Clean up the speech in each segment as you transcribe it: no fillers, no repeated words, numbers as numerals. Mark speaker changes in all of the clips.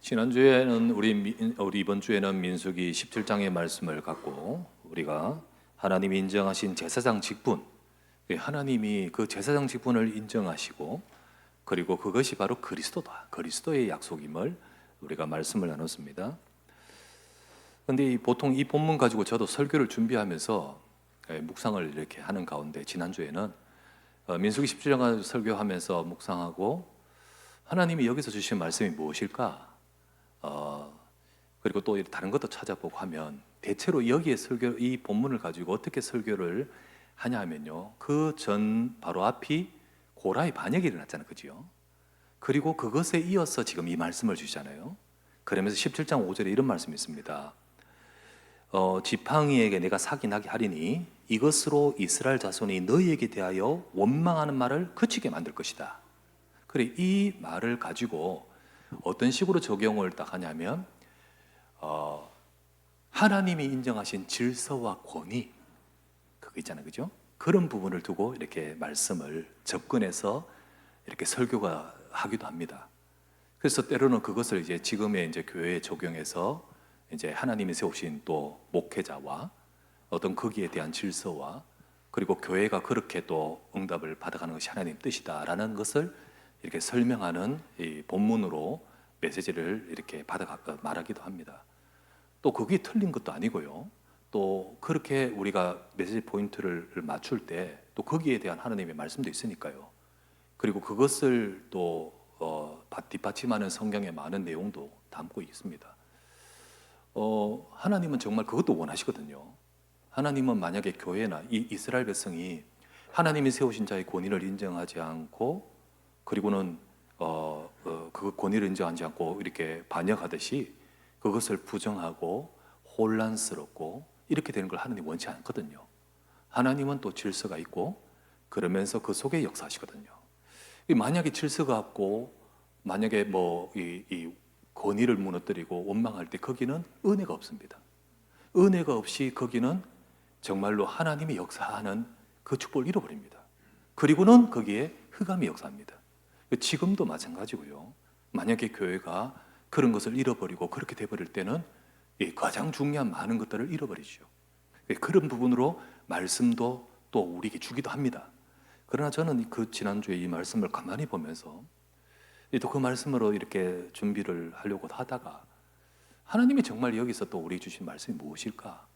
Speaker 1: 지난주에는 우리 이번 주에는 민수기 17장의 말씀을 갖고 우리가 하나님이 인정하신 제사장 직분, 하나님이 그 제사장 직분을 인정하시고 그리고 그것이 바로 그리스도다, 그리스도의 약속임을 우리가 말씀을 나눴습니다. 그런데 보통 이 본문 가지고 저도 설교를 준비하면서 묵상을 이렇게 하는 가운데 지난주에는 민수기 17장 가지고 설교하면서 묵상하고 하나님이 여기서 주신 말씀이 무엇일까? 그리고 또 다른 것도 찾아보고 하면 대체로 여기에 이 본문을 가지고 어떻게 설교를 하냐 하면요, 그 전 바로 앞이 고라의 반역이 일어났잖아요, 그죠? 그리고 그것에 이어서 지금 이 말씀을 주시잖아요. 그러면서 17장 5절에 이런 말씀이 있습니다. 지팡이에게 내가 사기나게 하리니 이것으로 이스라엘 자손이 너희에게 대하여 원망하는 말을 그치게 만들 것이다. 그래, 이 말을 가지고 어떤 식으로 적용을 딱 하냐면 하나님이 인정하신 질서와 권위, 그거 있잖아요, 그죠? 그런 부분을 두고 이렇게 말씀을 접근해서 이렇게 설교가 하기도 합니다. 그래서 때로는 그것을 이제 지금의 이제 교회에 적용해서 이제 하나님이 세우신 또 목회자와 어떤 거기에 대한 질서와 그리고 교회가 그렇게 또 응답을 받아가는 것이 하나님 뜻이다라는 것을 이렇게 설명하는 이 본문으로 메시지를 이렇게 말하기도 합니다. 또 그게 틀린 것도 아니고요. 또 그렇게 우리가 메시지 포인트를 맞출 때 또 거기에 대한 하나님의 말씀도 있으니까요. 그리고 그것을 또 뒷받침하는 성경의 많은 내용도 담고 있습니다. 하나님은 정말 그것도 원하시거든요. 하나님은 만약에 교회나 이 이스라엘 백성이 하나님이 세우신 자의 권위를 인정하지 않고 그리고는 그 권위를 인정하지 않고 이렇게 반역하듯이 그것을 부정하고 혼란스럽고 이렇게 되는 걸 하나님 원치 않거든요. 하나님은 또 질서가 있고 그러면서 그 속에 역사하시거든요. 만약에 질서가 없고 만약에 이 권위를 무너뜨리고 원망할 때 거기는 은혜가 없습니다. 은혜가 없이 거기는 정말로 하나님이 역사하는 그 축복을 잃어버립니다. 그리고는 거기에 흑암이 역사합니다. 지금도 마찬가지고요. 만약에 교회가 그런 것을 잃어버리고 그렇게 돼버릴 때는 가장 중요한 많은 것들을 잃어버리죠. 그런 부분으로 말씀도 또 우리에게 주기도 합니다. 그러나 저는 그 지난주에 이 말씀을 가만히 보면서 또 그 말씀으로 이렇게 준비를 하려고 하다가 하나님이 정말 여기서 또 우리 주신 말씀이 무엇일까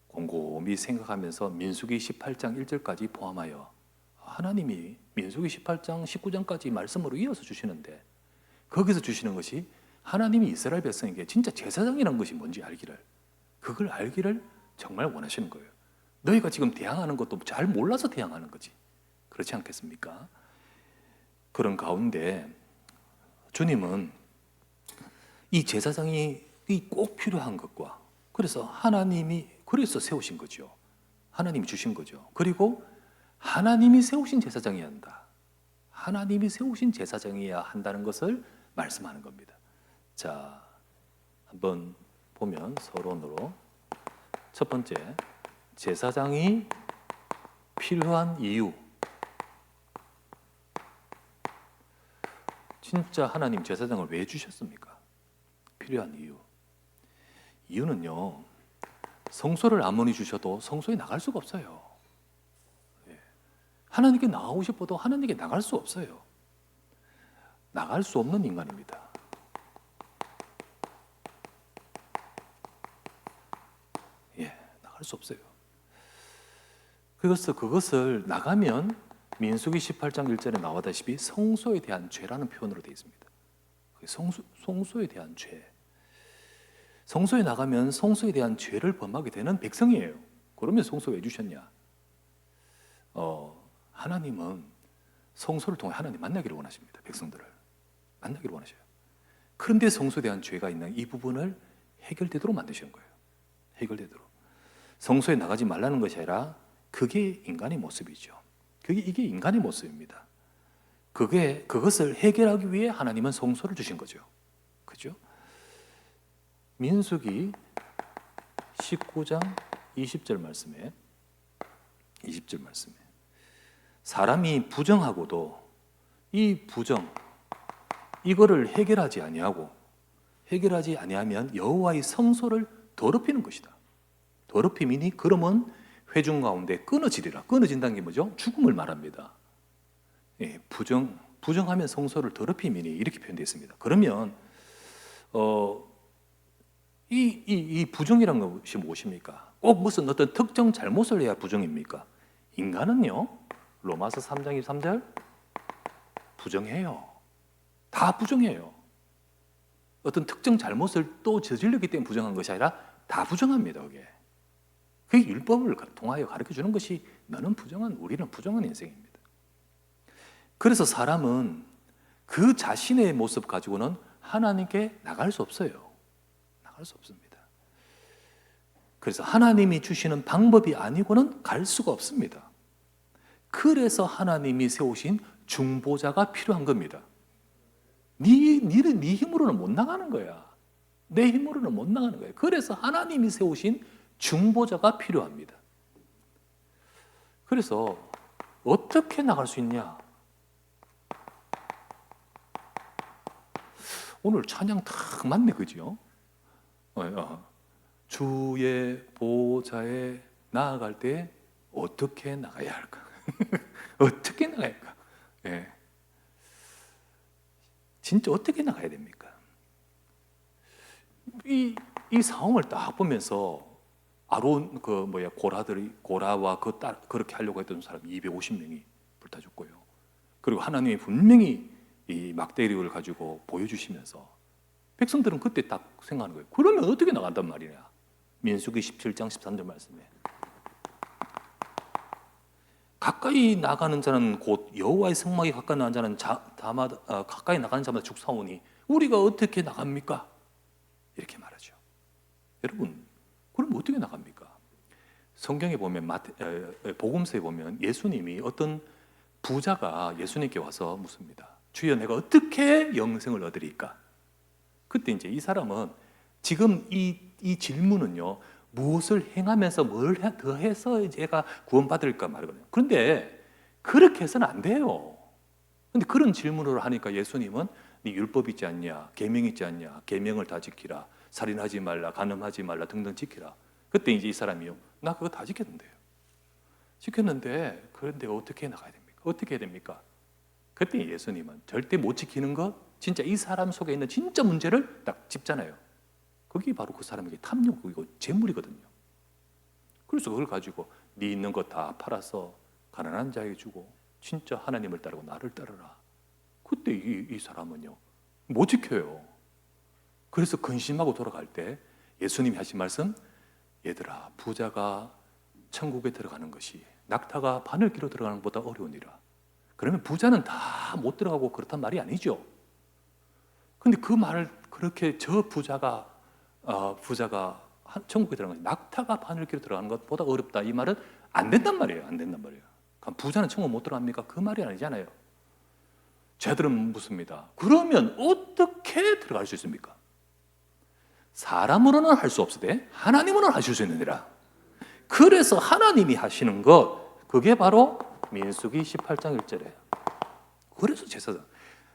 Speaker 1: 곰곰이 생각하면서 민수기 18장 1절까지 포함하여 하나님이 민수기 18장 19장까지 말씀으로 이어서 주시는데 거기서 주시는 것이 하나님이 이스라엘 백성에게 진짜 제사장이라는 것이 뭔지 알기를, 그걸 알기를 정말 원하시는 거예요. 너희가 지금 대항하는 것도 잘 몰라서 대항하는 거지, 그렇지 않겠습니까? 그런 가운데 주님은 이 제사장이 꼭 필요한 것과 그래서 하나님이 그래서 세우신 거죠. 하나님이 주신 거죠. 그리고 하나님이 세우신 제사장이어야 한다. 하나님이 세우신 제사장이어야 한다는 것을 말씀하는 겁니다. 자, 한번 보면 서론으로 첫 번째, 제사장이 필요한 이유. 진짜 하나님 제사장을 왜 주셨습니까? 필요한 이유. 이유는요, 성소를 아무리 주셔도 성소에 나갈 수가 없어요. 하나님께 나가고 싶어도 하나님께 나갈 수 없어요. 나갈 수 없는 인간입니다. 나갈 수 없어요. 그래서 그것을 나가면 민수기 18장 1절에 나와다시피 성소에 대한 죄라는 표현으로 되어 있습니다. 성소에 대한 죄. 성소에 나가면 성소에 대한 죄를 범하게 되는 백성이에요. 그러면 성소 왜 주셨냐? 하나님은 성소를 통해 하나님 만나기를 원하십니다. 백성들을 만나기를 원하셔요. 그런데 성소에 대한 죄가 있는 이 부분을 해결되도록 만드시는 거예요. 해결되도록. 성소에 나가지 말라는 것이 아니라 그게 인간의 모습이죠. 이게 인간의 모습입니다. 그것을 해결하기 위해 하나님은 성소를 주신 거죠. 그죠? 민수기 19장 20절 말씀에 사람이 부정하고도 이 부정 이거를 해결하지 아니하고 해결하지 아니하면 여호와의 성소를 더럽히는 것이다. 더럽힘이니 그러면 회중 가운데 끊어지리라. 끊어진다는 게 뭐죠? 죽음을 말합니다. 예, 부정하면 성소를 더럽힘이니 이렇게 표현되어 있습니다. 그러면 이 부정이란 것이 무엇입니까? 꼭 무슨 어떤 특정 잘못을 해야 부정입니까? 인간은요, 로마서 3장 23절 부정해요. 다 부정해요. 어떤 특정 잘못을 또 저질렀기 때문에 부정한 것이 아니라 다 부정합니다. 그게 율법을 통하여 가르쳐 주는 것이 우리는 부정한 인생입니다. 그래서 사람은 그 자신의 모습 가지고는 하나님께 나갈 수 없어요. 나갈 수 없습니다. 그래서 하나님이 주시는 방법이 아니고는 갈 수가 없습니다. 그래서 하나님이 세우신 중보자가 필요한 겁니다. 네 힘으로는 못 나가는 거야. 내 힘으로는 못 나가는 거야. 그래서 하나님이 세우신 중보자가 필요합니다. 그래서 어떻게 나갈 수 있냐? 오늘 찬양 딱 맞네, 그죠? 주의 보좌에 나아갈 때 어떻게 나가야 할까? 어떻게 나가야 할까? 예. 진짜 어떻게 나가야 됩니까? 이 상황을 딱 보면서 아론 고라와 그렇게 하려고 했던 사람 250명이 불타 죽고요. 그리고 하나님이 분명히 이 막대리를 가지고 보여주시면서 백성들은 그때 딱 생각하는 거예요. 그러면 어떻게 나간단 말이냐? 민수기 17장 13절 말씀에 가까이 나가는 자는 곧 여호와의 성막이 가까이 나가는 자는 가까이 나가는 자마다 죽사오니 우리가 어떻게 나갑니까? 이렇게 말하죠. 여러분, 그럼 어떻게 나갑니까? 성경에 보면 복음서에 보면 예수님이 어떤 부자가 예수님께 와서 묻습니다. 주여, 내가 어떻게 영생을 얻으리까? 그때 이제 이 사람은 지금 이 질문은요, 무엇을 행하면서 뭘 더 해서 제가 구원받을까 말이거든요. 그런데 그렇게 해서는 안 돼요. 그런데 그런 질문을 하니까 예수님은 네 율법 있지 않냐, 계명 있지 않냐, 계명을 다 지키라, 살인하지 말라, 간음하지 말라 등등 지키라. 그때 이제 이 사람이요, 나 그거 다 지켰는데요. 지켰는데 그런데 어떻게 나가야 됩니까? 어떻게 해야 됩니까? 그때 예수님은 절대 못 지키는 것, 진짜 이 사람 속에 있는 진짜 문제를 딱 짚잖아요. 그게 바로 그 사람에게 탐욕이고 재물이거든요. 그래서 그걸 가지고 네 있는 것 다 팔아서 가난한 자에게 주고 진짜 하나님을 따르고 나를 따르라. 그때 이 사람은요, 못 지켜요. 그래서 근심하고 돌아갈 때 예수님이 하신 말씀, 얘들아, 부자가 천국에 들어가는 것이 낙타가 바늘기로 들어가는 것보다 어려우니라. 그러면 부자는 다 못 들어가고 그렇단 말이 아니죠. 근데 그 말을 그렇게 부자가 천국에 들어가는 것이 낙타가 바늘기로 들어가는 것보다 어렵다, 이 말은 안 된단 말이에요. 안 된단 말이에요. 그럼 부자는 천국 못 들어갑니까? 그 말이 아니잖아요. 쟤들은 묻습니다. 그러면 어떻게 들어갈 수 있습니까? 사람으로는 할 수 없으되 하나님으로는 하실 수 있느니라. 그래서 하나님이 하시는 것, 그게 바로 민수기 18장 1절이에요. 그래서 제사장,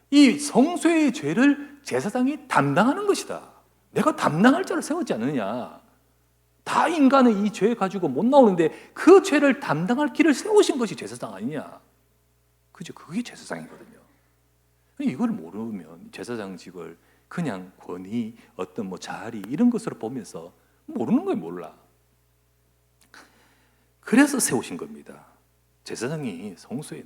Speaker 1: 이 성소의 죄를 제사장이 담당하는 것이다. 내가 담당할 자를 세웠지 않느냐. 다 인간의 이 죄 가지고 못 나오는데 그 죄를 담당할 길을 세우신 것이 제사장 아니냐. 그죠? 그게 제사장이거든요. 이걸 모르면 제사장직을 그냥 권위, 어떤 자리 이런 것으로 보면서 모르는 거예요. 몰라. 그래서 세우신 겁니다. 제사장이 성소에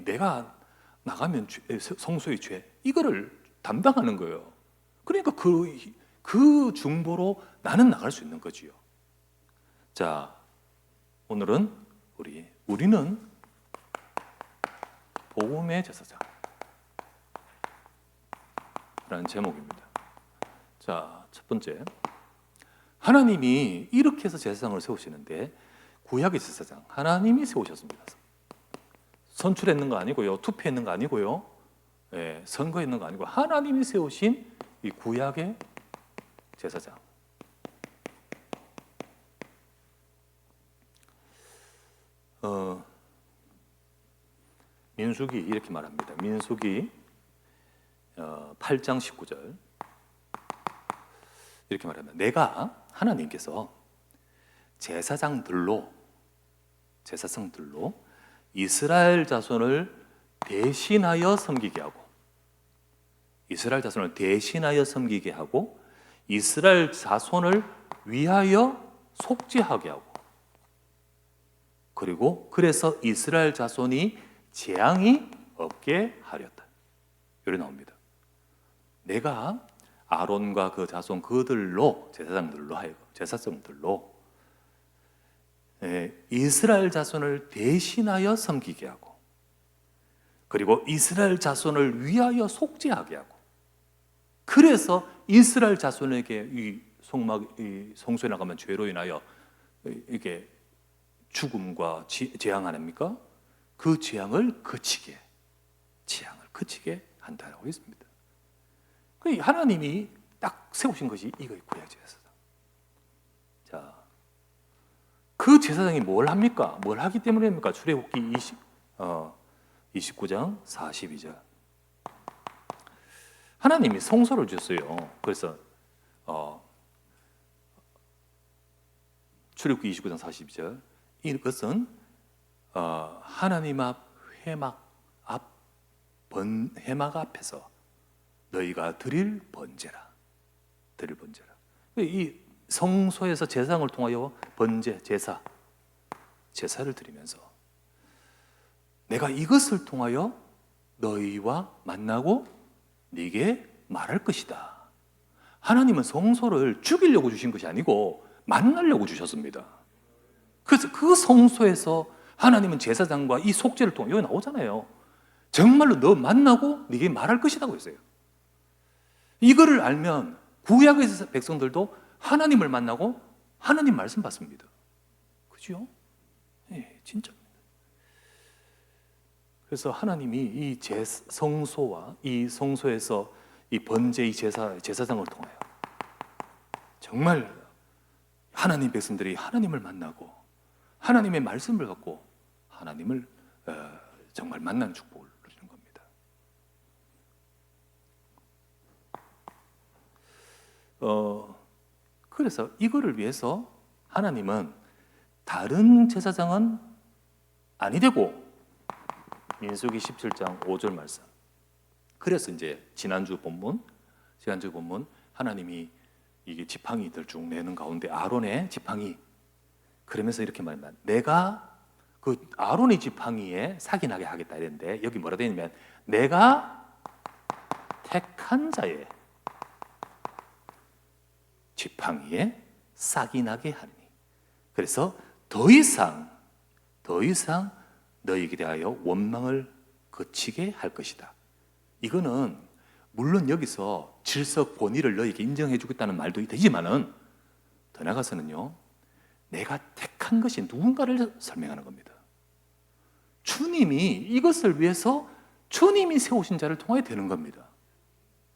Speaker 1: 내가 나가면 성소의 죄 이거를 담당하는 거예요. 그러니까 그 중보로 나는 나갈 수 있는 거지요. 자, 오늘은 우리는 복음의 제사장 라는 제목입니다. 자, 첫 번째, 하나님이 이렇게 해서 제사장을 세우시는데 구약의 제사장 하나님이 세우셨습니다. 선출했는 거 아니고요, 투표했는 거 아니고요, 선거했는 거 아니고 하나님이 세우신 이 구약의 제사장. 민수기 이렇게 말합니다. 민수기 8장 19절. 이렇게 말합니다. 내가 하나님께서 제사장들로 이스라엘 자손을 대신하여 섬기게 하고 이스라엘 자손을 위하여 속죄하게 하고 그리고 그래서 이스라엘 자손이 재앙이 없게 하렸다. 이렇게 나옵니다. 내가 아론과 그 자손 그들로 제사장들로 이스라엘 자손을 대신하여 섬기게 하고 그리고 이스라엘 자손을 위하여 속죄하게 하고 그래서 이스라엘 자손에게 이 성소에 나가면 죄로 인하여 이게 죽음과 재앙 아닙니까? 그 재앙을 그치게 한다라고 했습니다. 하나님이 딱 세우신 것이 이거예요. 구약 제사장. 자, 그 제사장이 뭘 합니까? 뭘 하기 때문에 합니까? 출애굽기 29장 42절. 하나님이 성소를 주셨어요. 그래서 출애굽기 29장 42절. 이것은 하나님 앞 회막 앞에서 너희가 드릴 번제라. 이 성소에서 제사장을 통하여 번제, 제사를 드리면서 내가 이것을 통하여 너희와 만나고 네게 말할 것이다. 하나님은 성소를 죽이려고 주신 것이 아니고 만나려고 주셨습니다. 그래서 그 성소에서 하나님은 제사장과 이 속죄를 통해 여기 나오잖아요. 정말로 너 만나고 네게 말할 것이라고 했어요. 이거를 알면 구약의 백성들도 하나님을 만나고 하나님 말씀 받습니다. 그죠? 네, 진짜입니다. 그래서 하나님이 이 성소와 이 성소에서 이 번제, 이 제사장을 통하여 정말 하나님 백성들이 하나님을 만나고 하나님의 말씀을 갖고 하나님을 정말 만나는 축복을 누리는 겁니다. 그래서 이거를 위해서 하나님은 다른 제사장은 아니 되고 민수기 17장 5절 말씀. 그래서 이제 지난주 본문 하나님이 이게 지팡이들 쭉 내는 가운데 아론의 지팡이 그러면서 이렇게 말합니다. 내가 그 아론의 지팡이에 삭이 나게 하겠다 이랬는데 여기 뭐라 되어 있냐면 내가 택한 자의 지팡이에 싹이 나게 하니. 그래서 더 이상 너희에게 대하여 원망을 거치게 할 것이다. 이거는 물론 여기서 질서 권위를 너희에게 인정해 주겠다는 말도 되지만은 더 나아가서는요, 내가 택한 것이 누군가를 설명하는 겁니다. 주님이 이것을 위해서 주님이 세우신 자를 통하여 되는 겁니다.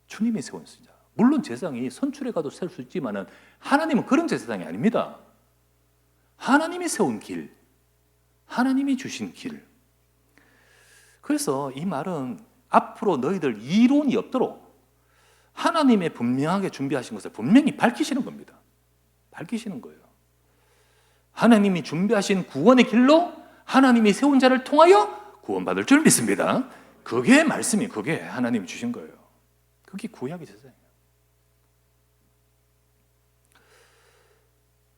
Speaker 1: 주님이 세우신 자. 물론 제사장이 선출해 가도 세울 수 있지만은 하나님은 그런 제사장이 아닙니다. 하나님이 세운 길, 하나님이 주신 길. 그래서 이 말은 앞으로 너희들 이론이 없도록 하나님의 분명하게 준비하신 것을 분명히 밝히시는 겁니다. 밝히시는 거예요. 하나님이 준비하신 구원의 길로 하나님이 세운 자를 통하여 구원받을 줄 믿습니다. 그게 말씀이, 그게 하나님이 주신 거예요. 그게 구약의 제사장이에요.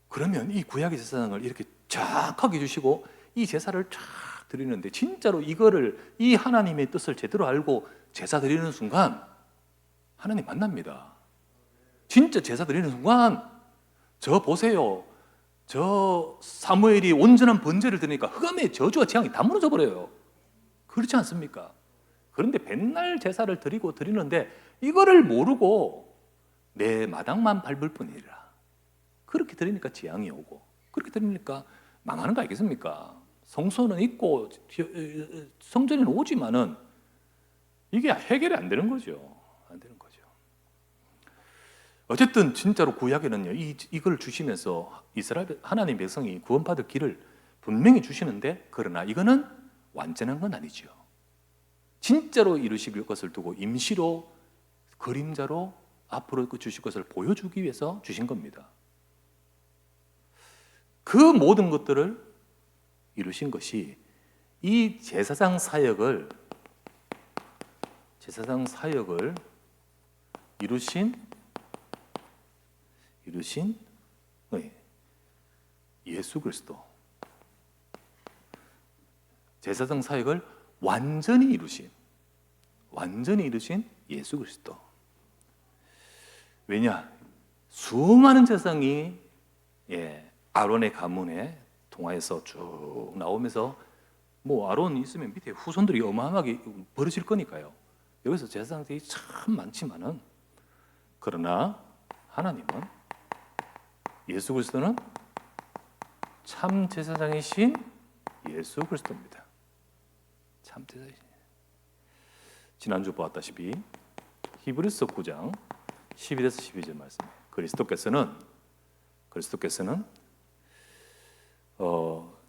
Speaker 1: 그러면 이 구약의 제사장을 이렇게 쫙하게 주시고 이 제사를 쫙 드리는데 진짜로 이거를 이 하나님의 뜻을 제대로 알고 제사 드리는 순간 하나님 만납니다. 진짜 제사 드리는 순간 저 보세요. 저 사무엘이 온전한 번제를 드리니까 흑암의 저주와 재앙이 다 무너져 버려요. 그렇지 않습니까? 그런데 맨날 제사를 드리는데 이거를 모르고 내 마당만 밟을 뿐이라. 그렇게 드리니까 재앙이 오고 그렇게 드리니까 망하는 거 아니겠습니까? 성소는 있고 성전에는 오지만은 이게 해결이 안 되는 거죠. 안 되는 거죠. 어쨌든 진짜로 구약에는요, 이걸 주시면서 이스라엘 하나님 백성이 구원받을 길을 분명히 주시는데, 그러나 이거는 완전한 건 아니죠. 진짜로 이루실 것을 두고 임시로 그림자로 앞으로 주실 것을 보여주기 위해서 주신 겁니다. 그 모든 것들을 이루신 것이 이 제사장 사역을 이루신 예수 그리스도, 제사장 사역을 완전히 이루신 예수 그리스도. 왜냐? 수많은 제사장이 아론의 가문에 통하여서 쭉 나오면서 뭐 아론 있으면 밑에 후손들이 어마어마하게 벌어질 거니까요. 여기서 제사장들이 참 많지만은, 그러나 하나님은, 예수 그리스도는 참 제사장이신 예수 그리스도입니다. 참 제사장이신. 지난주 보았다시피 히브리서 9장 11에서 12절 말씀. 그리스도께서는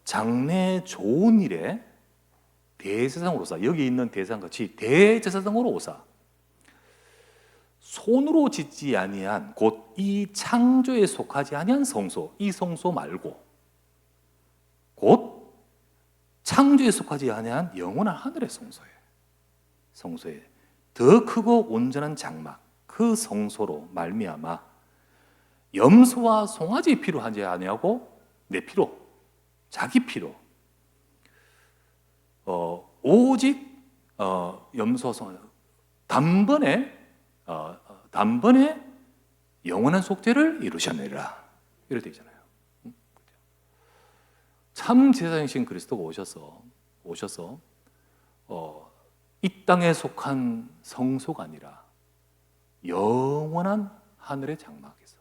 Speaker 1: 장래 좋은 일에 대제사장으로 오사, 여기 있는 대제사장 같이 대제사장으로 오사, 손으로 짓지 아니한 곧 이 창조에 속하지 아니한 성소, 이 성소 말고 곧 창조에 속하지 아니한 영원한 하늘의 성소에 더 크고 온전한 장막, 그 성소로 말미암아 염소와 송아지 피로 하지 아니하고 내 피로, 자기 피로, 오직 염소와 송아지 단번에 영원한 속죄를 이루셨느니라, 이렇게 되어 있잖아요. 참 제사장이신 그리스도가 오셔서 이 땅에 속한 성소가 아니라 영원한 하늘의 장막에서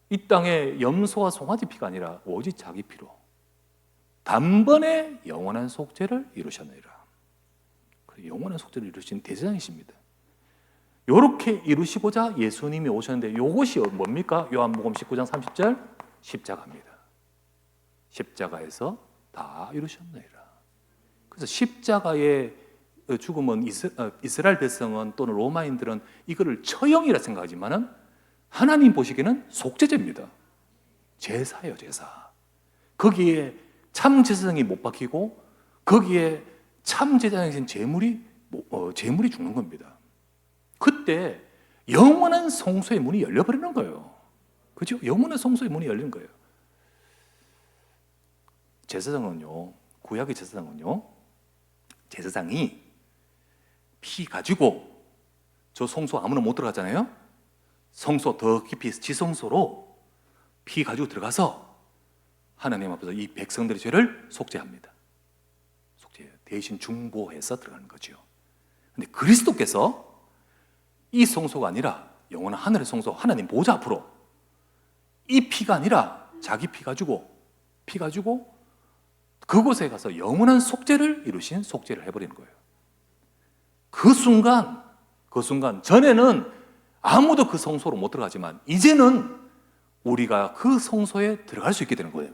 Speaker 1: 이 땅에 염소와 송아지 피가 아니라 오직 자기 피로 단번에 영원한 속죄를 이루셨느니라. 영원한 속죄를 이루신 대제사장이십니다. 이렇게 이루시고자 예수님이 오셨는데, 이것이 뭡니까? 요한복음 19장 30절 십자가입니다. 십자가에서 다 이루셨느니라. 그래서 십자가의 죽음은 이스라엘 백성은 또는 로마인들은 이거를 처형이라 생각하지만은 하나님 보시기에는 속죄제입니다. 제사예요, 제사. 거기에 참 제사장이 못 박히고 거기에 참 제사장이신 제물이 죽는 겁니다. 그때 영원한 성소의 문이 열려버리는 거예요. 그죠? 영원한 성소의 문이 열리는 거예요. 제사장은요, 구약의 제사장이 피 가지고, 저 성소 아무나 못 들어가잖아요. 성소 더 깊이 지성소로 피 가지고 들어가서 하나님 앞에서 이 백성들의 죄를 속죄합니다. 대신 중보해서 들어가는 거죠. 근데 그리스도께서 이 성소가 아니라 영원한 하늘의 성소, 하나님 보좌 앞으로 이 피가 아니라 자기 피 가지고 그곳에 가서 영원한 속죄를 이루신 속죄를 해버리는 거예요. 그 순간 전에는 아무도 그 성소로 못 들어가지만 이제는 우리가 그 성소에 들어갈 수 있게 되는 거예요.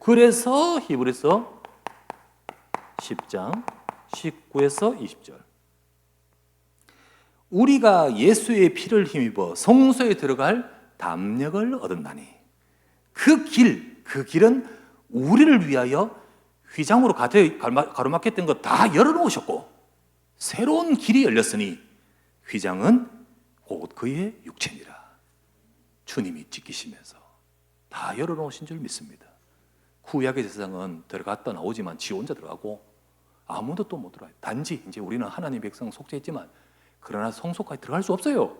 Speaker 1: 그래서 히브리서 10장 19에서 20절, 우리가 예수의 피를 힘입어 성소에 들어갈 담력을 얻었나니 그 길은 우리를 위하여 휘장으로 가로막혔던 것 다 열어놓으셨고 새로운 길이 열렸으니 휘장은 곧 그의 육체니라. 주님이 지키시면서 다 열어놓으신 줄 믿습니다. 구약의 제사장은 들어갔다 나오지만 지 혼자 들어가고 아무도 또 못 들어가요. 단지 이제 우리는 하나님 백성 속죄했지만 그러나 성소까지 들어갈 수 없어요.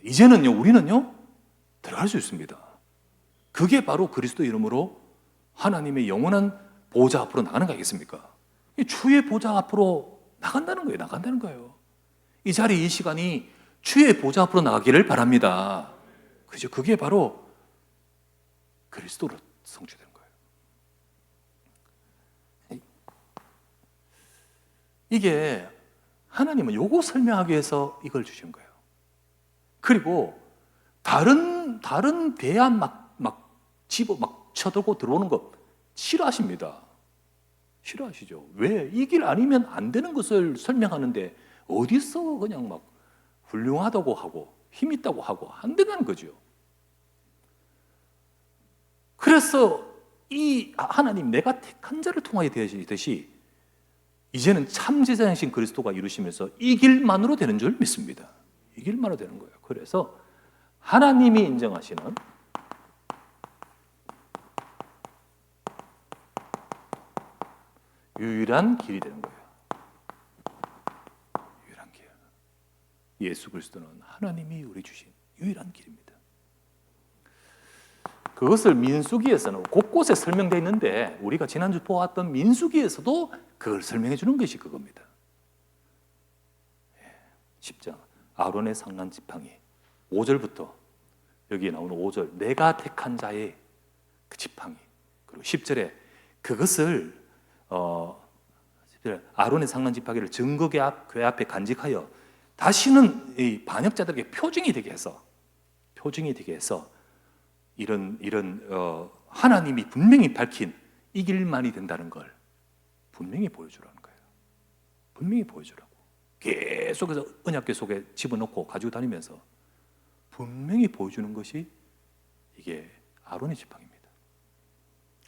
Speaker 1: 이제는요, 우리는요 들어갈 수 있습니다. 그게 바로 그리스도 이름으로 하나님의 영원한 보좌 앞으로 나가는 거 아니겠습니까? 주의 보좌 앞으로 나간다는 거예요. 이 자리, 이 시간이 주의 보좌 앞으로 나가기를 바랍니다. 그죠? 그게 바로 그리스도로 성취되는 거예요. 이게 하나님은 요거 설명하기 위해서 이걸 주신 거예요. 그리고 다른 대안 막 쳐들고 들어오는 거 싫어하십니다. 싫어하시죠. 왜? 이 길 아니면 안 되는 것을 설명하는데 어디서 그냥 막 훌륭하다고 하고 힘 있다고 하고 안 된다는 거죠. 그래서 이 하나님 내가 택한 자를 통하여 되시듯이 이제는 참 제사장이신 그리스도가 이루시면서 이 길만으로 되는 줄 믿습니다. 이 길만으로 되는 거예요. 그래서 하나님이 인정하시는 유일한 길이 되는 거예요. 유일한 길. 예수 그리스도는 하나님이 우리 주신 유일한 길입니다. 그것을 민수기에서는 곳곳에 설명되어 있는데 우리가 지난주 보았던 민수기에서도 그걸 설명해 주는 것이 그겁니다. 10장 아론의 상난 지팡이 5절부터 여기에 나오는 5절 내가 택한 자의 그 지팡이 그리고 10절에 그것을 아론의 상난 지팡이를 증거궤 앞에 간직하여 다시는 이 반역자들에게 표징이 되게 해서 이런 하나님이 분명히 밝힌 이 길만이 된다는 걸 분명히 보여주라는 거예요. 분명히 보여주라고. 계속해서 언약궤 속에 집어넣고 가지고 다니면서 분명히 보여주는 것이 이게 아론의 지팡이입니다.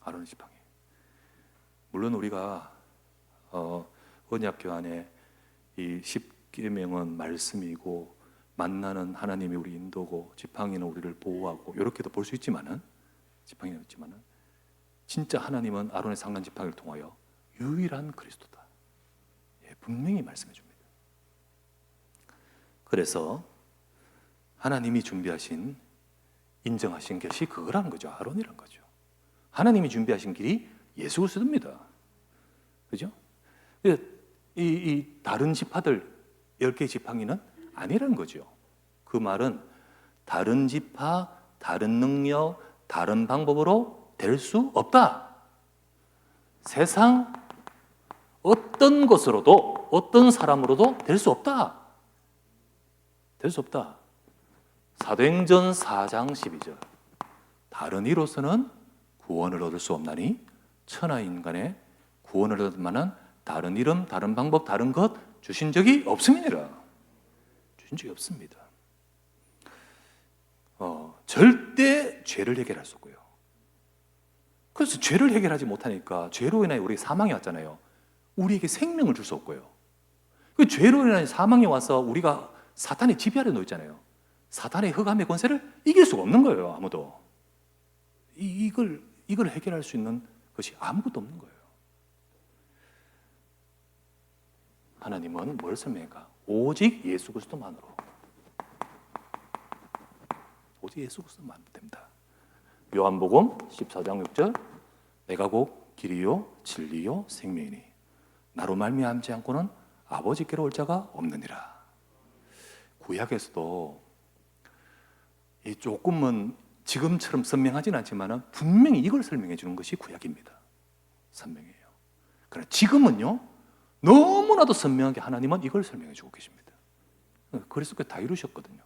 Speaker 1: 아론의 지팡이. 물론 우리가 언약궤 안에 이 10계명은 말씀이고 만나는 하나님이 우리 인도고 지팡이는 우리를 보호하고 이렇게도 볼 수 있지만은 지팡이는 있지만은 진짜 하나님은 아론의 상난 지팡이를 통하여 유일한 그리스도다. 분명히 말씀해 줍니다. 그래서 하나님이 준비하신 인정하신 것이 그거라는 거죠. 아론이라는 거죠. 하나님이 준비하신 길이 예수 그리스도입니다. 그죠? 이 다른 지파들 10개의 지팡이는 아니라는 거죠. 그 말은 다른 지파, 다른 능력, 다른 방법으로 될 수 없다. 세상 어떤 것으로도 어떤 사람으로도 될 수 없다. 될 수 없다. 사도행전 4장 12절 다른 이로서는 구원을 얻을 수 없나니 천하 인간의 구원을 얻을 만한 다른 이름, 다른 방법, 다른 것 주신 적이 없음이니라. 주신 적이 없습니다. 절대 죄를 해결할 수 없고요. 그래서 죄를 해결하지 못하니까 죄로 인하여 우리에게 사망이 왔잖아요. 우리에게 생명을 줄 수 없고요. 그 죄로 인하여 사망이 와서 우리가 사탄의 지배 아래 놓여 있잖아요. 사탄의 흑암의 권세를 이길 수가 없는 거예요. 아무도. 이걸 해결할 수 있는 것이 아무것도 없는 거예요. 하나님은 뭘 설명할까? 오직 예수 그리스도만으로. 오직 예수 그리스도만 됩니다. 요한복음 14장 6절 내가 곧 길이요 진리요 생명이니 나로 말미암지 않고는 아버지께로 올 자가 없느니라. 구약에서도 이 조금은 지금처럼 선명하지는 않지만 분명히 이걸 설명해 주는 것이 구약입니다. 선명해요. 그러나 지금은요 너무나도 선명하게 하나님은 이걸 설명해 주고 계십니다. 그래서 다 이루셨거든요.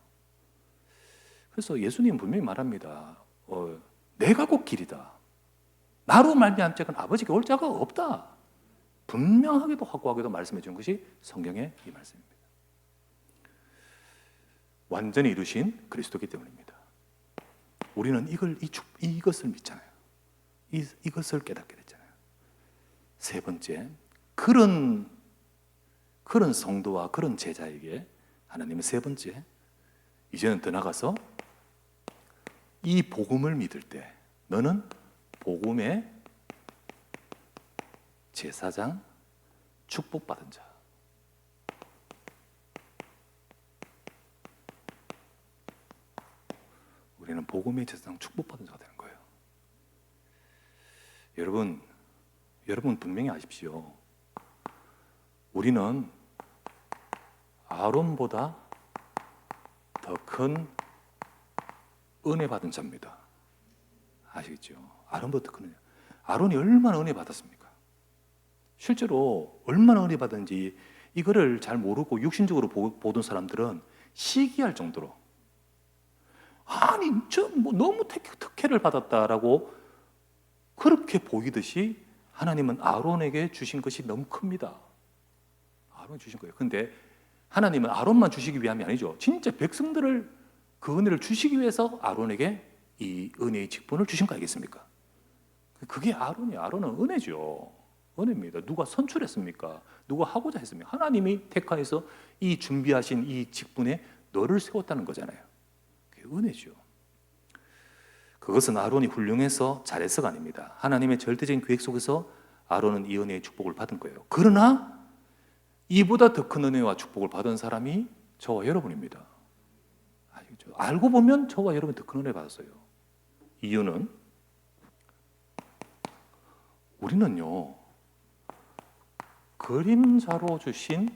Speaker 1: 그래서 예수님은 분명히 말합니다. 내가 곧 길이다. 나로 말미암지 않고는 아버지께 올 자가 없다. 분명하게도 확고하게도 말씀해 주는 것이 성경의 이 말씀입니다. 완전히 이루신 그리스도이기 때문입니다. 우리는 이것을 믿잖아요. 이것을 깨닫게 됐잖아요. 세 번째, 그런 성도와 그런 제자에게 하나님은 세 번째, 이제는 더 나가서 이 복음을 믿을 때 너는 복음의 제사장, 축복받은 자. 우리는 복음의 제사장, 축복받은 자가 되는 거예요. 여러분 분명히 아십시오. 우리는 아론보다 더 큰 은혜 받은 자입니다. 아시겠죠? 아론보다 더 큰. 아론이 얼마나 은혜 받았습니까? 실제로 얼마나 은혜 받은지 이거를 잘 모르고 육신적으로 보던 사람들은 시기할 정도로 아니 저 뭐 너무 특혜를 받았다라고 그렇게 보이듯이 하나님은 아론에게 주신 것이 너무 큽니다. 아론에 주신 거예요. 근데 하나님은 아론만 주시기 위함이 아니죠. 진짜 백성들을 그 은혜를 주시기 위해서 아론에게 이 은혜의 직분을 주신 거 아니겠습니까? 그게 아론이에요. 아론은 은혜죠. 은혜입니다. 누가 선출했습니까? 누가 하고자 했습니까? 하나님이 택하여서 이 준비하신 이 직분에 너를 세웠다는 거잖아요. 그게 은혜죠. 그것은 아론이 훌륭해서 잘해서가 아닙니다. 하나님의 절대적인 계획 속에서 아론은 이 은혜의 축복을 받은 거예요. 그러나 이보다 더 큰 은혜와 축복을 받은 사람이 저와 여러분입니다. 아시겠죠? 알고 보면 저와 여러분이 더 큰 은혜 받았어요. 이유는 우리는요, 그림자로 주신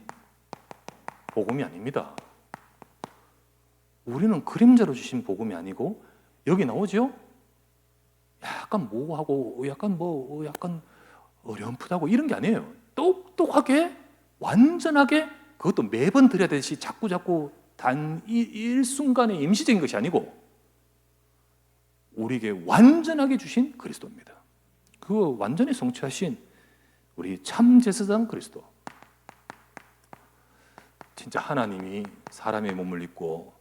Speaker 1: 복음이 아닙니다. 우리는 그림자로 주신 복음이 아니고, 여기 나오죠? 약간 모호하고, 약간 어렴풋하고 이런 게 아니에요. 똑똑하게, 완전하게, 그것도 매번 드려야 되듯이 자꾸 단 일순간의 임시적인 것이 아니고, 우리에게 완전하게 주신 그리스도입니다. 그 완전히 성취하신 우리 참 제사장 그리스도. 진짜 하나님이 사람의 몸을 입고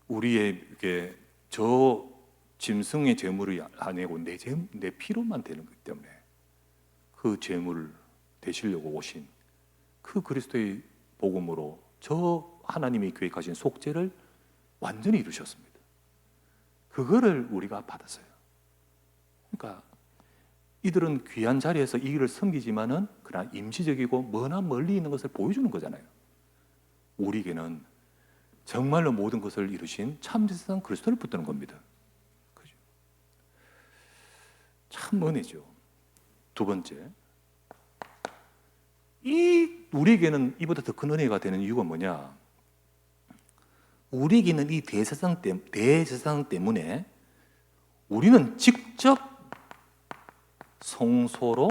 Speaker 1: 우리에게 저 짐승의 제물을 안 내고 내 피로만 되는 거기 때문에 그 제물을 되시려고 오신 그 그리스도의 복음으로 저 하나님이 계획하신 속죄를 완전히 이루셨습니다. 그거를 우리가 받았어요. 그러니까 이들은 귀한 자리에서 이 일을 섬기지만은 그러나 임시적이고 머나 멀리 있는 것을 보여주는 거잖아요. 우리에게는 정말로 모든 것을 이루신 참제사장 그리스도를 붙드는 겁니다. 그죠? 참 은혜죠. 두 번째, 우리에게는 이보다 더 큰 은혜가 되는 이유가 뭐냐? 우리에게는 이 대제사장 때문에 우리는 직접 성소로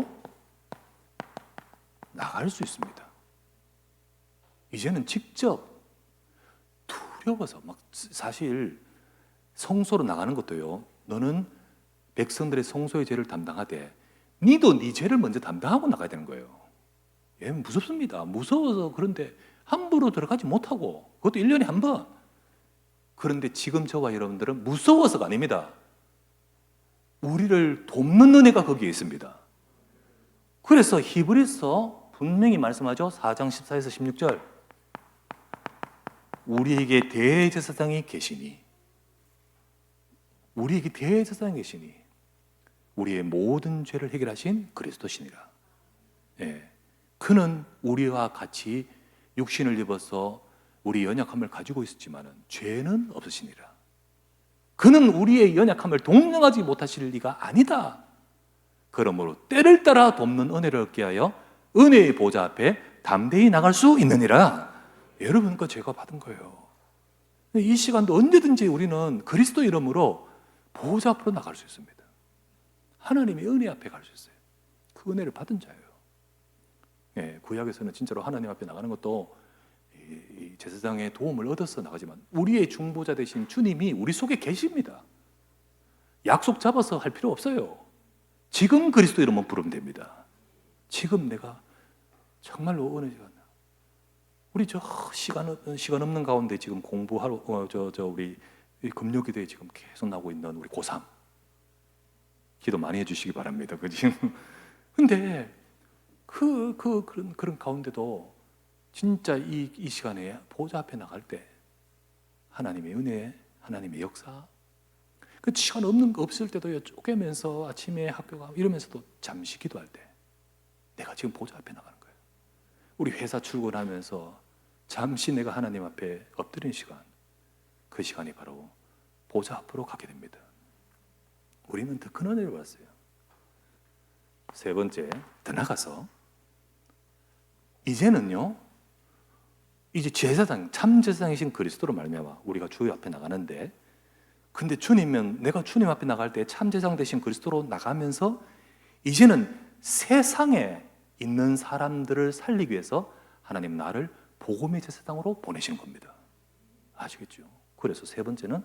Speaker 1: 나갈 수 있습니다. 이제는 직접 두려워서 사실 성소로 나가는 것도요. 너는 백성들의 성소의 죄를 담당하되 니도 네 죄를 먼저 담당하고 나가야 되는 거예요. 예, 무섭습니다. 무서워서 그런데 함부로 들어가지 못하고 그것도 1년에 한 번. 그런데 지금 저와 여러분들은 무서워서가 아닙니다. 우리를 돕는 은혜가 거기에 있습니다. 그래서 히브리서 분명히 말씀하죠. 4장 14에서 16절. 우리에게 대제사장이 계시니 우리의 모든 죄를 해결하신 그리스도시니라. 예. 그는 우리와 같이 육신을 입어서 우리 연약함을 가지고 있었지만 죄는 없으시니라. 그는 우리의 연약함을 동정하지 못하실 리가 아니다. 그러므로 때를 따라 돕는 은혜를 얻게 하여 은혜의 보좌 앞에 담대히 나갈 수 있느니라. 여러분과 제가 받은 거예요. 이 시간도 언제든지 우리는 그리스도 이름으로 보좌 앞으로 나갈 수 있습니다. 하나님의 은혜 앞에 갈 수 있어요. 그 은혜를 받은 자예요. 예, 구약에서는 진짜로 하나님 앞에 나가는 것도 이 제사장의 도움을 얻어서 나가지만 우리의 중보자 되신 주님이 우리 속에 계십니다. 약속 잡아서 할 필요 없어요. 지금 그리스도 이름만 부르면 됩니다. 지금 내가 정말로 은혜 시간 우리 저 시간 없는 가운데 지금 공부하러 우리 금요기도에 지금 계속 나오고 있는 우리 고3 기도 많이 해주시기 바랍니다. 그지? 근데 그런 가운데도 진짜 이 시간에 보좌 앞에 나갈 때 하나님의 은혜, 하나님의 역사, 그 시간 없을 때도 쪼개면서 아침에 학교 가고 이러면서도 잠시 기도할 때 내가 지금 보좌 앞에 나가는 거예요. 우리 회사 출근하면서 잠시 내가 하나님 앞에 엎드린 시간, 그 시간이 바로 보좌 앞으로 가게 됩니다. 우리는 더 큰 은혜를 받았어요. 세 번째, 더 나가서 이제는요, 이제 제사장, 참 제사장이신 그리스도로 말미암아 우리가 주 앞에 나가는데, 근데 주님은 내가 주님 앞에 나갈 때 참 제사장 되신 그리스도로 나가면서 이제는 세상에 있는 사람들을 살리기 위해서 하나님 나를 복음의 제사장으로 보내시는 겁니다. 아시겠죠? 그래서 세 번째는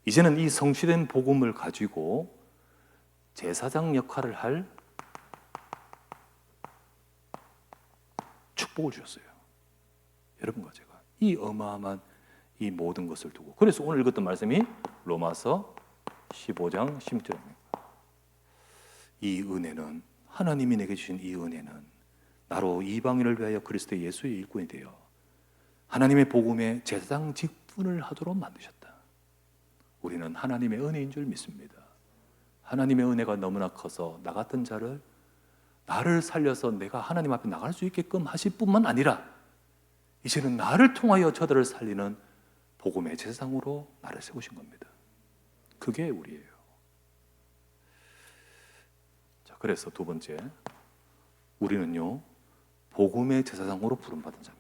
Speaker 1: 이제는 이 성취된 복음을 가지고 제사장 역할을 할 축복을 주셨어요. 여러분과 제가 이 어마어마한 이 모든 것을 두고, 그래서 오늘 읽었던 말씀이 로마서 15장 16절입니다. 이 은혜는, 하나님이 내게 주신 이 은혜는 나로 이방인을 위하여 그리스도 예수의 일꾼이 되어 하나님의 복음에 제사장 직분을 하도록 만드셨다. 우리는 하나님의 은혜인 줄 믿습니다. 하나님의 은혜가 너무나 커서 나 같은 자를, 나를 살려서 내가 하나님 앞에 나갈 수 있게끔 하실 뿐만 아니라 이제는 나를 통하여 저들을 살리는 복음의 제사장으로 나를 세우신 겁니다. 그게 우리예요. 자, 그래서 두 번째, 우리는요 복음의 제사장으로 부름받은 자입니다.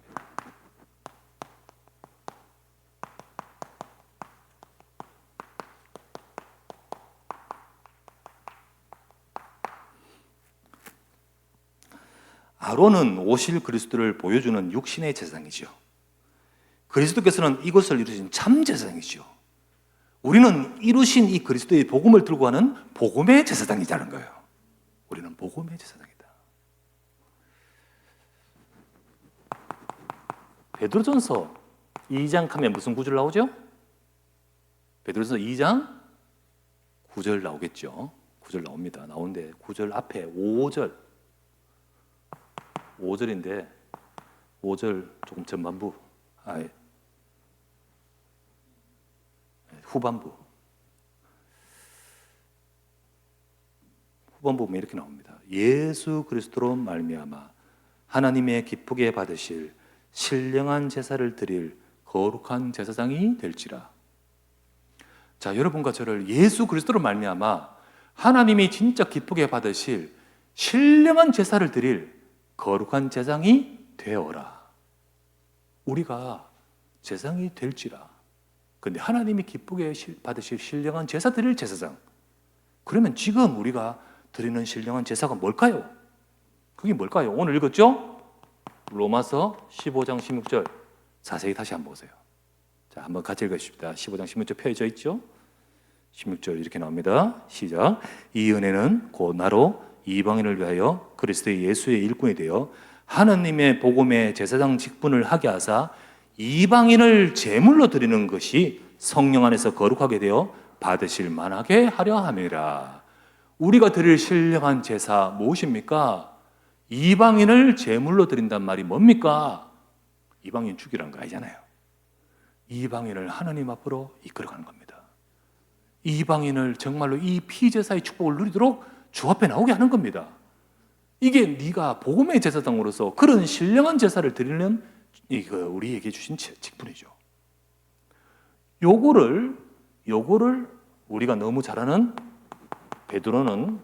Speaker 1: 아론은 오실 그리스도를 보여주는 육신의 제사장이죠. 그리스도께서는 이것을 이루신 참 제사장이죠. 우리는 이루신 이 그리스도의 복음을 들고 가는 복음의 제사장이라는 거예요. 우리는 복음의 제사장이다. 베드로전서 2장 하면 무슨 구절 나오죠? 베드로전서 2장 9절 나오겠죠. 9절 나옵니다. 나오는데 9절 앞에 5절인데 5절 조금 전반부, 후반부 보면 이렇게 나옵니다. 예수 그리스도로 말미암아 하나님의 기쁘게 받으실 신령한 제사를 드릴 거룩한 제사장이 될지라. 자, 여러분과 저를 예수 그리스도로 말미암아 하나님이 진짜 기쁘게 받으실 신령한 제사를 드릴 거룩한 제사장이 되어라. 우리가 제사장이 될지라. 근데 하나님이 기쁘게 받으실 신령한 제사 드릴 제사장. 그러면 지금 우리가 드리는 신령한 제사가 뭘까요? 그게 뭘까요? 오늘 읽었죠? 로마서 15장 16절. 자세히 다시 한번 보세요. 자, 한번 같이 읽으십시다. 15장 16절 펴져 있죠? 16절 이렇게 나옵니다. 시작. 이 은혜는 곧 나로 이방인을 위하여 그리스도의 예수의 일꾼이 되어 하나님의 복음의 제사장 직분을 하게 하사 이방인을 제물로 드리는 것이 성령 안에서 거룩하게 되어 받으실 만하게 하려 함이라. 우리가 드릴 신령한 제사 무엇입니까? 이방인을 제물로 드린단 말이 뭡니까? 이방인 죽이라는 거 아니잖아요. 이방인을 하나님 앞으로 이끌어가는 겁니다. 이방인을 정말로 이 피제사의 축복을 누리도록 주 앞에 나오게 하는 겁니다. 이게 네가 복음의 제사장으로서 그런 신령한 제사를 드리는 이거 우리에게 주신 직분이죠. 요거를 우리가 너무 잘 아는 베드로는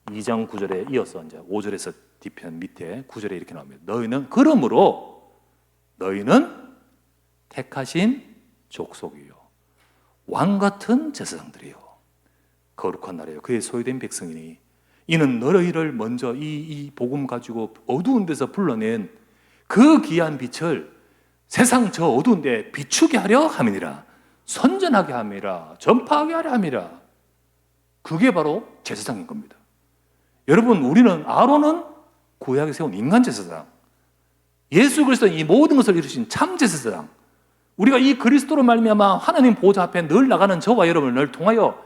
Speaker 1: 2장 9절에 이어서 이제 5절에서 뒤편 밑에 9절에 이렇게 나옵니다. 너희는 그러므로 너희는 택하신 족속이요 왕 같은 제사장들이요 거룩한 나라요 그의 소유된 백성이니 이는 너희를 먼저 이 복음 가지고 어두운 데서 불러낸 그 귀한 빛을 세상 저 어두운 데 비추게 하려 함이니라. 선전하게 함이라. 전파하게 하려 함이라. 그게 바로 제사장인 겁니다. 여러분, 우리는 아론은 구약에 세운 인간 제사장, 예수 그리스도는 이 모든 것을 이루신 참 제사장, 우리가 이 그리스도로 말미암아 하나님 보좌 앞에 늘 나가는 저와 여러분을 통하여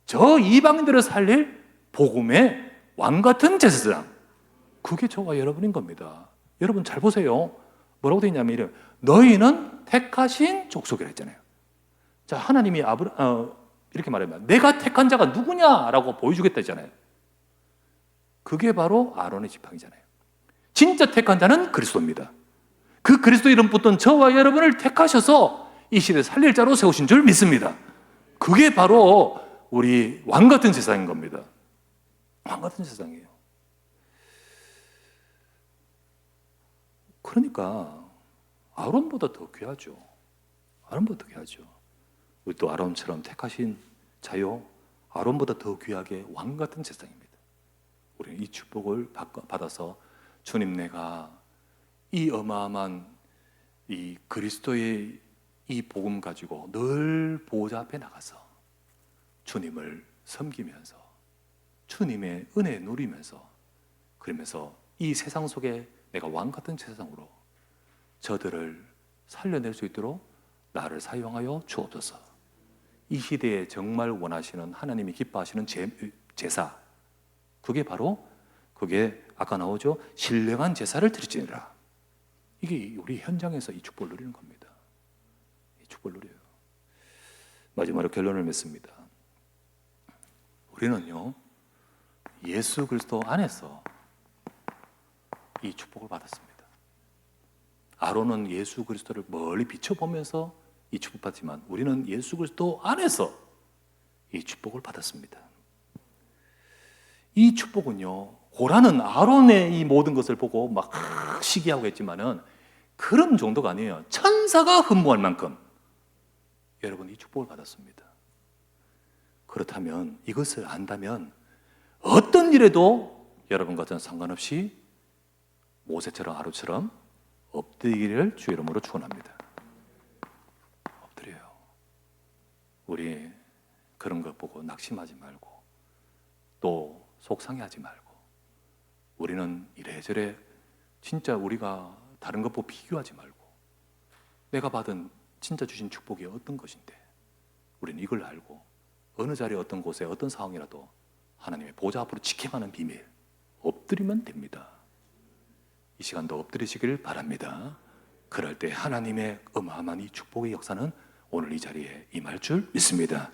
Speaker 1: 저 이방인들을 살릴 복음의 왕 같은 제사장, 그게 저와 여러분인 겁니다. 여러분 잘 보세요. 뭐라고 되어 있냐면 너희는 택하신 족속이라 했잖아요. 자, 하나님이 이렇게 말하면 내가 택한 자가 누구냐라고 보여주겠다 했잖아요. 그게 바로 아론의 지팡이잖아요. 진짜 택한 자는 그리스도입니다. 그 그리스도 이름 붙던 저와 여러분을 택하셔서 이 시대 살릴 자로 세우신 줄 믿습니다. 그게 바로 우리 왕 같은 세상인 겁니다. 왕 같은 세상이에요. 그러니까 아론보다 더 귀하죠. 아론보다 더 귀하죠. 우리 또 아론처럼 택하신 자요, 아론보다 더 귀하게 왕 같은 세상입니다. 우리는 이 축복을 받아서 주님, 내가 이 어마어마한 이 그리스도의 이 복음 가지고 늘 보좌 앞에 나가서 주님을 섬기면서 주님의 은혜 누리면서, 그러면서 이 세상 속에 내가 왕 같은 세상으로 저들을 살려낼 수 있도록 나를 사용하여 주옵소서. 이 시대에 정말 원하시는, 하나님이 기뻐하시는 제사, 그게 아까 나오죠. 신령한 제사를 드리지니라. 이게 우리 현장에서 이 축복을 누리는 겁니다. 이 축복을 누려요. 마지막으로 결론을 맺습니다. 우리는요, 예수 그리스도 안에서 이 축복을 받았습니다. 아론은 예수 그리스도를 멀리 비춰보면서 이 축복 받지만 우리는 예수 그리스도 안에서 이 축복을 받았습니다. 이 축복은요, 고라는 아론의 이 모든 것을 보고 막 시기하고 했지만은 그런 정도가 아니에요. 천사가 흠모할 만큼 여러분 이 축복을 받았습니다. 그렇다면, 이것을 안다면 어떤 일에도 여러분 같은 상관없이 모세처럼 아론처럼 엎드리기를 주 이름으로 축원합니다. 엎드려요. 우리 그런 것 보고 낙심하지 말고 또 속상해하지 말고, 우리는 이래저래 진짜 우리가 다른 것 보고 비교하지 말고 내가 받은 진짜 주신 축복이 어떤 것인데 우리는 이걸 알고 어느 자리에 어떤 곳에 어떤 상황이라도 하나님의 보좌 앞으로 지켜가는 비밀, 엎드리면 됩니다. 이 시간도 엎드리시길 바랍니다. 그럴 때 하나님의 어마어마한 이 축복의 역사는 오늘 이 자리에 임할 줄 믿습니다.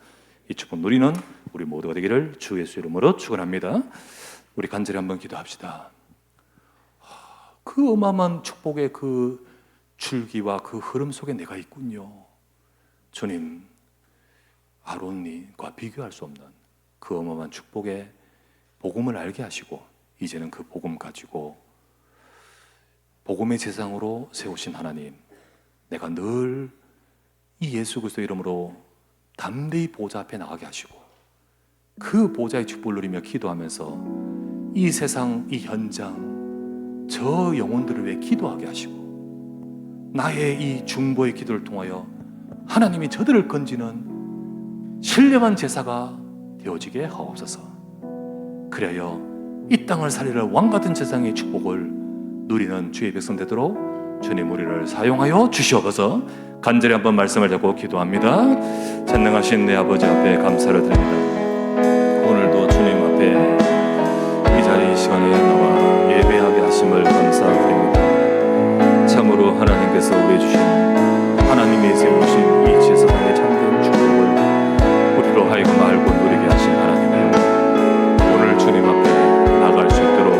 Speaker 1: 이 축복 누리는 우리 모두가 되기를 주 예수 이름으로 축원합니다. 우리 간절히 한번 기도합시다. 그 어마어마한 축복의 그 줄기와 그 흐름 속에 내가 있군요. 주님, 아론과 비교할 수 없는 그 어마어마한 축복의 복음을 알게 하시고 이제는 그 복음 가지고 복음의 제상으로 세우신 하나님, 내가 늘 이 예수 그리스도 이름으로 담대히 보좌 앞에 나가게 하시고 그 보좌의 축복을 누리며 기도하면서 이 세상, 이 현장, 저 영혼들을 위해 기도하게 하시고 나의 이 중보의 기도를 통하여 하나님이 저들을 건지는 신령한 제사가 되어지게 하옵소서. 그리하여 이 땅을 살리려 왕같은 세상의 축복을 누리는 주의 백성 되도록 주님 우리를 사용하여 주시옵소서. 간절히 한번 말씀을 잡고 기도합니다. 전능하신 내 아버지 앞에 감사를 드립니다. 오늘도 주님 앞에 이 자리 이 시간에 나와 예배하게 하심을 감사드립니다. 참으로 하나님께서 우리에게 주신 하나님이 세우신 이 제사장의 참된 축복을 우리로 하여금 알고 누리게 하신 하나님이여, 오늘 주님 앞에 나갈 수 있도록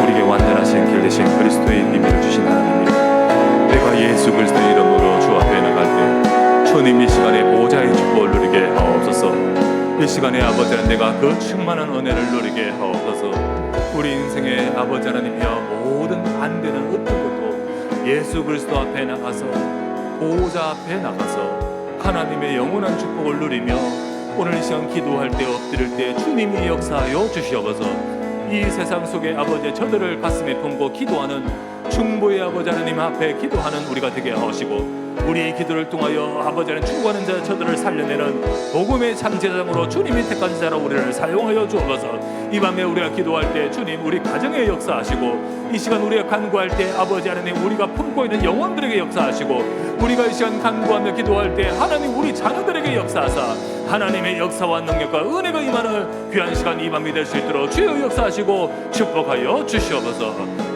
Speaker 1: 우리에게 완전하신 길 대신 그리스도의 비밀을 주신 하나님이여, 내가 예수 그리스도의 이름으로 주 앞에 나갈 때 주님 이 시간에 보좌의 축복을 누리게 하옵소서. 이 시간에 아버지는 내가 그 충만한 은혜를 누리게 하옵소서. 우리 인생의 아버지 하나님이여, 모든 안 되는 어떤 것도 예수 그리스도 앞에 나가서 보좌 앞에 나가서 하나님의 영원한 축복을 누리며 오늘 이 시간 기도할 때 엎드릴 때 주님이 역사하여 주시옵소서. 이 세상 속에 아버지 저들을 가슴에 품고 기도하는 중보의 아버지 하나님 앞에 기도하는 우리가 되게 하시고, 우리 기도를 통하여 아버지 하나님 추구하는 자 저들을 살려내는 복음의 창제장으로 주님이 택한 자로 우리를 사용하여 주옵소서. 이 밤에 우리가 기도할 때 주님 우리 가정에 역사하시고, 이 시간 우리가 간구할 때 아버지 하나님 우리가 품고 있는 영혼들에게 역사하시고, 우리가 이 시간 간구하며 기도할 때 하나님 우리 자녀들에게 역사하사 하나님의 역사와 능력과 은혜가 임하는 귀한 시간 이 밤이 될 수 있도록 주여 역사하시고 축복하여 주시옵소서.